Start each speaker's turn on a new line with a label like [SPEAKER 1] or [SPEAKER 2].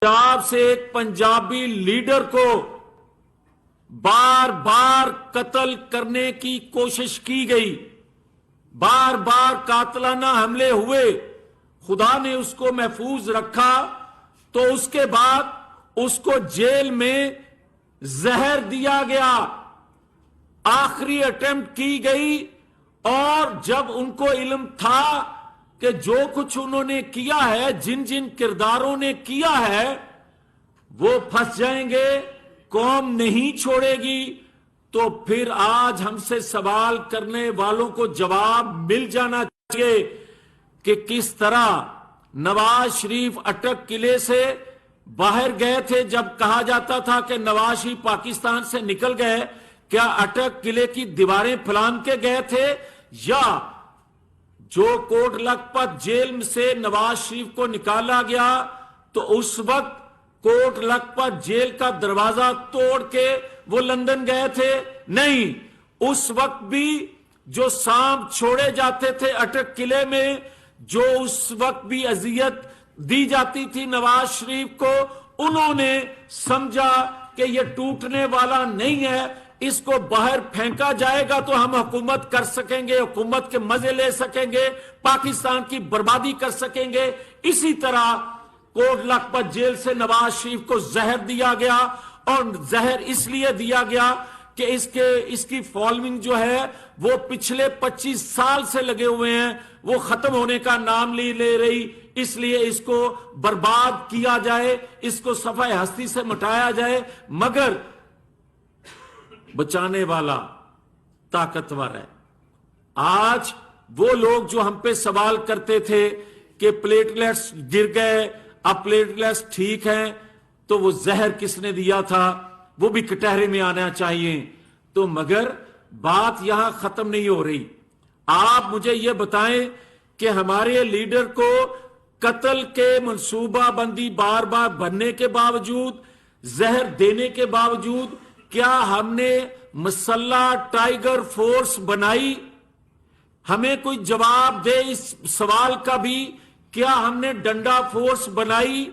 [SPEAKER 1] پنجاب سے ایک پنجابی لیڈر کو بار بار قتل کرنے کی کوشش کی گئی، بار بار قاتلانہ حملے ہوئے، خدا نے اس کو محفوظ رکھا تو اس کے بعد اس کو جیل میں زہر دیا گیا، آخری اٹیمپٹ کی گئی، اور جب ان کو علم تھا کہ جو کچھ انہوں نے کیا ہے، جن جن کرداروں نے کیا ہے وہ پھنس جائیں گے، قوم نہیں چھوڑے گی، تو پھر آج ہم سے سوال کرنے والوں کو جواب مل جانا چاہیے کہ کس طرح نواز شریف اٹک قلعے سے باہر گئے تھے۔ جب کہا جاتا تھا کہ نواز شریف پاکستان سے نکل گئے، کیا اٹک قلعے کی دیواریں پھلان کے گئے تھے، یا جو کوٹ لکھپت جیل سے نواز شریف کو نکالا گیا تو اس وقت کوٹ لکھپت جیل کا دروازہ توڑ کے وہ لندن گئے تھے؟ نہیں، اس وقت بھی جو سانپ چھوڑے جاتے تھے اٹک قلعے میں، جو اس وقت بھی اذیت دی جاتی تھی نواز شریف کو، انہوں نے سمجھا کہ یہ ٹوٹنے والا نہیں ہے، اس کو باہر پھینکا جائے گا تو ہم حکومت کر سکیں گے، حکومت کے مزے لے سکیں گے، پاکستان کی بربادی کر سکیں گے۔ اسی طرح کوٹ لکھپت جیل سے نواز شریف کو زہر دیا گیا، اور زہر اس لیے دیا گیا کہ اس کی فالوئنگ جو ہے وہ پچھلے 25 سال سے لگے ہوئے ہیں، وہ ختم ہونے کا نام نہیں لے رہی، اس لیے اس کو برباد کیا جائے، اس کو صفحہ ہستی سے مٹایا جائے۔ مگر بچانے والا طاقتور ہے۔ آج وہ لوگ جو ہم پہ سوال کرتے تھے کہ پلیٹلیٹس گر گئے، اب پلیٹلیٹس ٹھیک ہیں، تو وہ زہر کس نے دیا تھا وہ بھی کٹہرے میں آنا چاہیے۔ تو مگر بات یہاں ختم نہیں ہو رہی۔ آپ مجھے یہ بتائیں کہ ہمارے لیڈر کو قتل کے منصوبہ بندی بار بار بننے کے باوجود، زہر دینے کے باوجود، کیا ہم نے مسلح ٹائیگر فورس بنائی؟ ہمیں کوئی جواب دے اس سوال کا بھی، کیا ہم نے ڈنڈا فورس بنائی؟